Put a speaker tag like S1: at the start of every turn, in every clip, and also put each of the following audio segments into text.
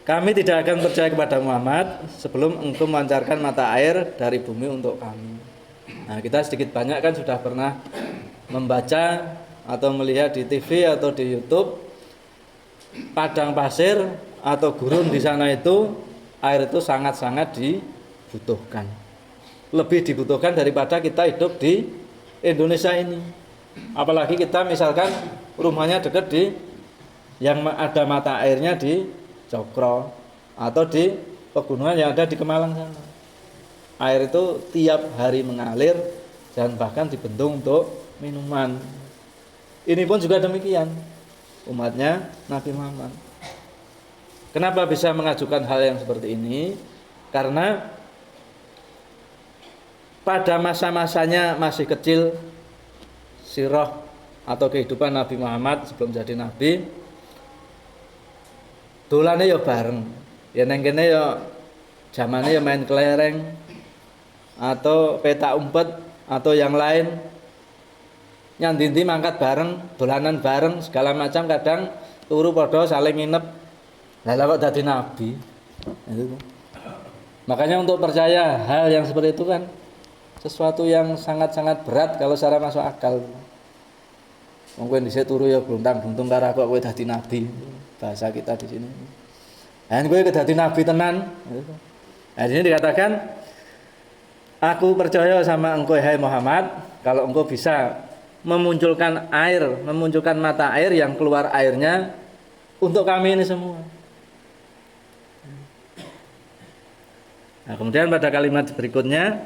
S1: kami tidak akan percaya kepada Muhammad sebelum engkau memancarkan mata air dari bumi untuk kami. Nah, kita sedikit banyak kan sudah pernah membaca atau melihat di TV atau di YouTube padang pasir atau gurun di sana itu air itu sangat-sangat dibutuhkan. Lebih dibutuhkan daripada kita hidup di Indonesia ini. Apalagi kita misalkan rumahnya dekat di yang ada mata airnya di Cokro atau di pegunungan yang ada di Kemalang sana. Air itu tiap hari mengalir dan bahkan dibendung untuk minuman. Ini pun juga demikian umatnya Nabi Muhammad. Kenapa bisa mengajukan hal yang seperti ini? Karena pada masa-masanya masih kecil, sirah atau kehidupan Nabi Muhammad sebelum jadi Nabi, dolane ya bareng. Ya neng kene ya zamane ya main kelereng atau petak umpet atau yang lain. Nyandinti mangkat bareng, dolanan bareng segala macam, kadang turu padha saling nginep. Lah kok dadi nabi. Itu. Makanya untuk percaya hal yang seperti itu kan sesuatu yang sangat-sangat berat kalau secara masuk akal. Wong kowe dhisik turu ya gluntang-gluntung karo kok kowe dadi nabi. Bahasa kita di sini. Dan kowe dadi nabi tenan. Nah, di sini dikatakan aku percaya sama engkau hai Muhammad kalau engkau bisa memunculkan air, memunculkan mata air yang keluar airnya untuk kami ini semua. Nah, kemudian pada kalimat berikutnya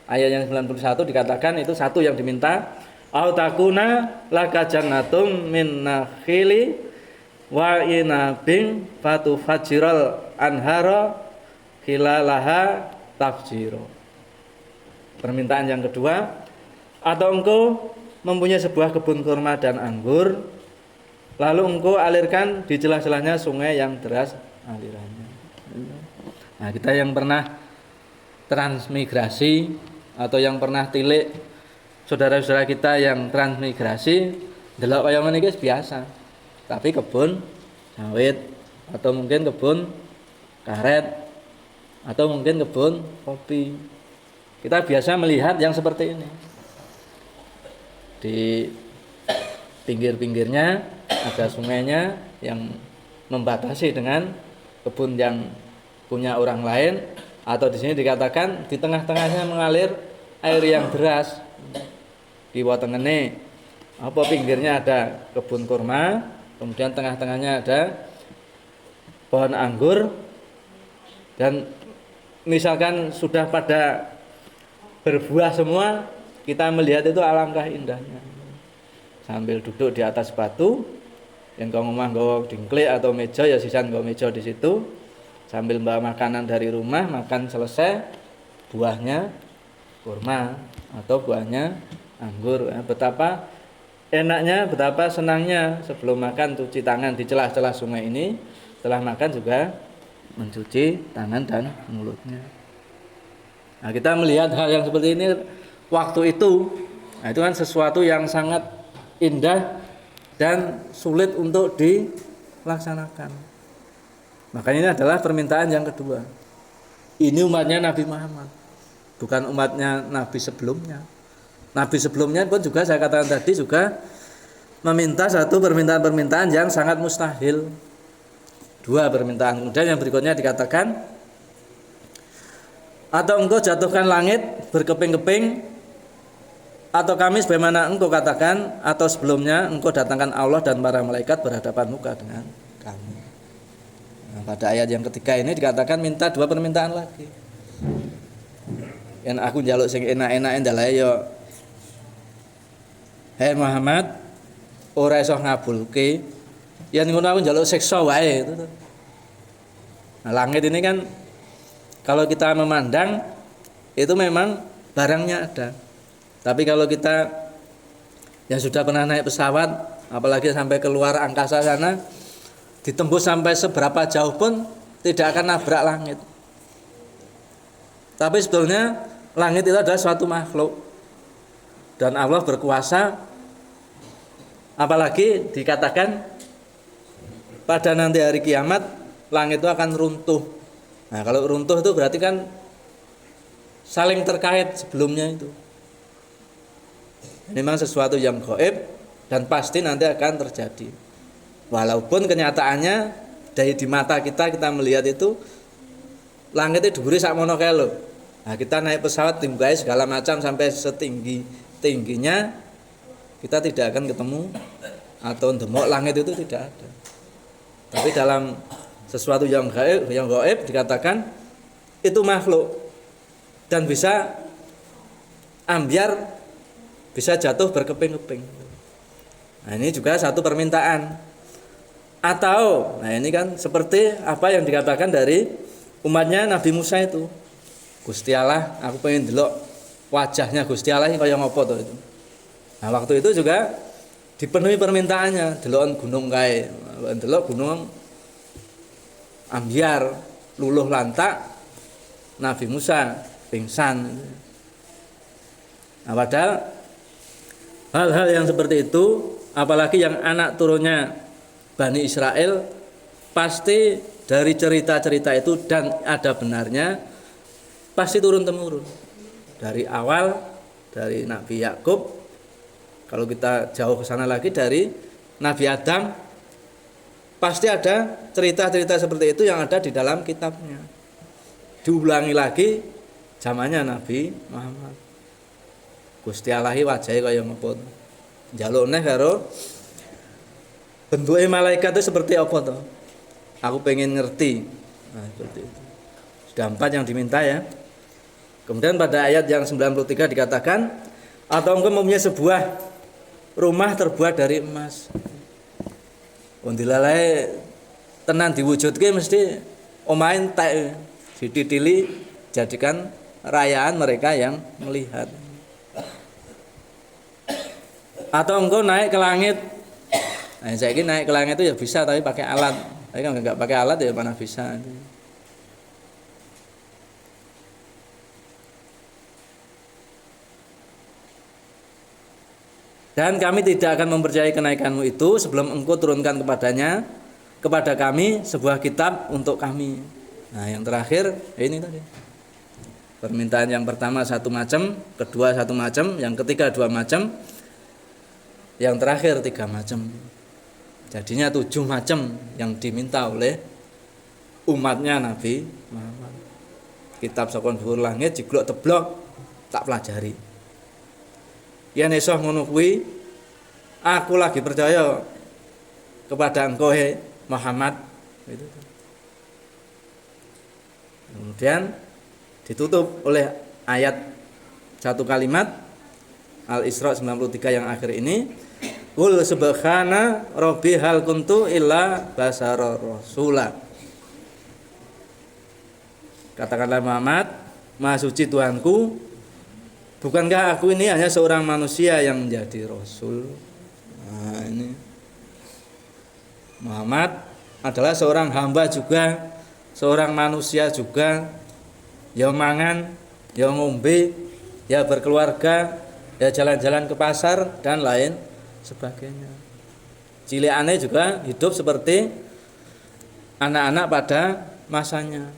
S1: ayat yang 91 dikatakan itu satu yang diminta au takuna laka jannatum min nakhili wa inabin fatufajjiral anhara khilalaha tafjiro. Permintaan yang kedua, atau engkau mempunyai sebuah kebun kurma dan anggur, lalu engkau alirkan di celah-celahnya sungai yang deras alirannya. Nah, kita yang pernah transmigrasi atau yang pernah tilik saudara-saudara kita yang transmigrasi, delok kaya ngene iki biasa. Tapi kebun sawit atau mungkin kebun karet atau mungkin kebun kopi. Kita biasa melihat yang seperti ini. Di pinggir-pinggirnya ada sungainya yang membatasi dengan kebun yang punya orang lain, atau di sini dikatakan di tengah-tengahnya mengalir air yang deras. Di watengene apa pinggirnya ada kebun kurma, kemudian tengah-tengahnya ada pohon anggur, dan misalkan sudah pada berbuah semua, kita melihat itu alangkah indahnya. Sambil duduk di atas batu, yang kau ngomong nggawa dingklik atau meja ya sisan nggawa meja di situ, sambil bawa makanan dari rumah, makan selesai buahnya kurma atau buahnya anggur. Betapa enaknya, betapa senangnya sebelum makan cuci tangan di celah-celah sungai ini, setelah makan juga mencuci tangan dan mulutnya. Nah, kita melihat hal yang seperti ini waktu itu, nah itu kan sesuatu yang sangat indah dan sulit untuk dilaksanakan. Makanya ini adalah permintaan yang kedua. Ini umatnya Nabi Muhammad, bukan umatnya Nabi sebelumnya. Nabi sebelumnya pun juga saya katakan tadi juga meminta satu permintaan-permintaan yang sangat mustahil. Dua permintaan. Kemudian yang berikutnya dikatakan, atau engkau jatuhkan langit berkeping-keping, atau kami sebagaimana engkau katakan, atau sebelumnya engkau datangkan Allah dan para malaikat berhadapan muka dengan kami. Nah, pada ayat yang ketiga ini dikatakan minta dua permintaan lagi. Yang aku njaluk sing enak-enak ndalae yo, hei Muhammad, ora iso ngabulke, yen ngono aku njaluk siksa wae. Nah, langit ini kan kalau kita memandang itu memang barangnya ada. Tapi kalau kita yang sudah pernah naik pesawat, apalagi sampai keluar angkasa sana, ditembus sampai seberapa jauh pun tidak akan nabrak langit. Tapi sebetulnya langit itu adalah suatu makhluk, dan Allah berkuasa. Apalagi dikatakan pada nanti hari kiamat langit itu akan runtuh. Nah, kalau runtuh itu berarti kan saling terkait sebelumnya itu. Ini memang sesuatu yang gaib dan pasti nanti akan terjadi. Walaupun kenyataannya dari di mata kita melihat itu langit itu dhuwure sakmono kae lho. Nah, kita naik pesawat tinggai segala macam sampai setinggi tingginya kita tidak akan ketemu atau ndemok langit itu tidak ada. Tapi dalam sesuatu yang gaib dikatakan itu makhluk dan bisa ambyar, bisa jatuh berkeping-keping. Nah, ini juga satu permintaan. Atau, nah ini kan seperti apa yang dikatakan dari umatnya Nabi Musa itu. Gusti Allah, aku pengen delok wajahnya Gusti Allah ini kaya ngopo to itu. Nah, waktu itu juga dipenuhi permintaannya, delokan gunung kae. Delok gunung ambyar, luluh lantak, Nabi Musa pingsan. Nah, padahal hal-hal yang seperti itu, apalagi yang anak turunnya Bani Israel, pasti dari cerita-cerita itu dan ada benarnya, pasti turun-temurun. Dari awal, dari Nabi Yakub, kalau kita jauh ke sana lagi dari Nabi Adam, pasti ada cerita-cerita seperti itu yang ada di dalam kitabnya. Diulangi lagi zamannya Nabi Muhammad. Gusti Allahi wajahe kaya ngopo. Njaluk neh karo bentuke malaikat itu seperti apa to? Aku pengen ngerti. Nah, seperti itu. Sudah 4 yang diminta ya. Kemudian pada ayat yang 93 dikatakan, atau engkau mempunyai sebuah rumah terbuat dari emas. Undilalai tenan diwujudke mesti omahe entek dititili jadikan rayaan mereka yang melihat. Atau engkau naik ke langit. Nah, saya ini naik ke langit itu ya bisa tapi pakai alat. Tapi kan enggak pakai alat ya mana bisa. Dan kami tidak akan mempercayai kenaikanmu itu sebelum engkau turunkan kepada kami sebuah kitab untuk kami. Nah, yang terakhir ini tadi. Permintaan yang pertama 1 macam, kedua 1 macam, yang ketiga 2 macam, yang terakhir 3 macam. Jadinya 7 macam yang diminta oleh umatnya Nabi Muhammad. Kitab sakon dhuwur langit jiglok teblok tak pelajari. Yen iso ngono kuwi, aku lagi percaya kepada engkau Muhammad. Itu. Kemudian ditutup oleh ayat 1 kalimat Al-Isra 93 yang akhir ini, Qul subhana rabbi hal kuntu illa basara rasula. Katakanlah Muhammad, Maha suci Tuhanku, bukankah aku ini hanya seorang manusia yang menjadi rasul? Nah, ini Muhammad adalah seorang hamba juga, seorang manusia juga, ya mangan, ya ngombe, ya berkeluarga, ya jalan-jalan ke pasar dan lain sebagainya. Cilikane juga hidup seperti anak-anak pada masanya.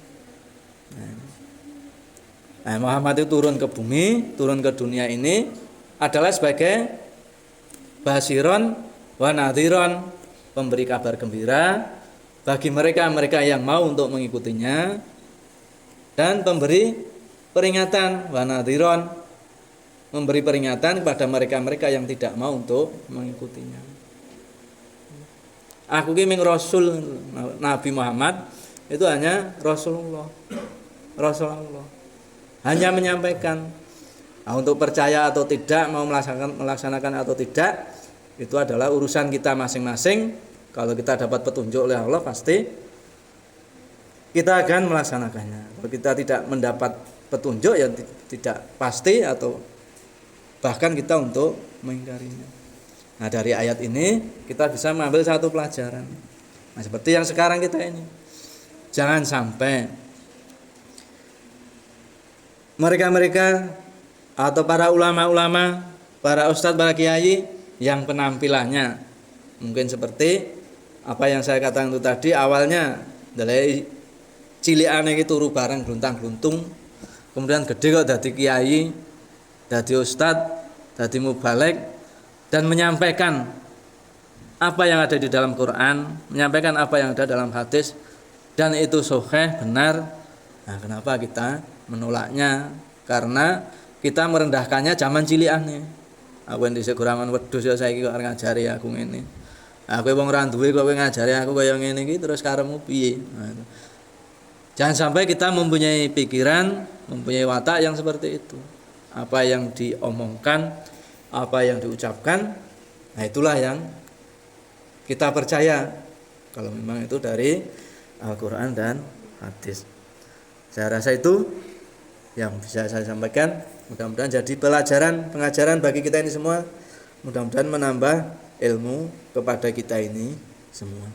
S1: Nah, Muhammad itu turun ke bumi, turun ke dunia ini adalah sebagai basiron wa nadhiron, pemberi kabar gembira bagi mereka yang mau untuk mengikutinya, dan pemberi peringatan wa nadhiron, memberi peringatan kepada mereka yang tidak mau untuk mengikutinya. Aku ki ming rasul, Nabi Muhammad itu hanya Rasulullah. Hanya menyampaikan. Nah, untuk percaya atau tidak, mau melaksanakan atau tidak, itu adalah urusan kita masing-masing. Kalau kita dapat petunjuk oleh Allah, pasti kita akan melaksanakannya. Kalau kita tidak mendapat petunjuk, ya tidak pasti atau bahkan kita untuk mengingkarinya. Nah, dari ayat ini kita bisa mengambil satu pelajaran. Nah, seperti yang sekarang kita ini, jangan sampai mereka atau para ulama-ulama, para ustadz, para kiai yang penampilannya mungkin seperti apa yang saya katakan itu tadi, awalnya Dalai cilikane iki turu bareng gluntang-gluntung, kemudian gede kok dadi kiai, dadi ustadz, dadi mubalek dan menyampaikan apa yang ada di dalam Quran, menyampaikan apa yang ada dalam hadis dan itu sahih benar. Nah, kenapa kita menolaknya? Karena kita merendahkannya zaman cilikane. Aku yang dhisik kurangan wedhus ya saiki kok ngajari aku ngene. Aku wong ra duwe kok ngajari aku kaya ngene iki terus karepmu piye? Nah, jangan sampai kita mempunyai pikiran, mempunyai watak yang seperti itu. Apa yang diomongkan, apa yang diucapkan, nah itulah yang kita percaya kalau memang itu dari Al-Quran dan hadis. Saya rasa itu yang bisa saya sampaikan. Mudah-mudahan jadi pengajaran bagi kita ini semua. Mudah-mudahan menambah ilmu kepada kita ini semua.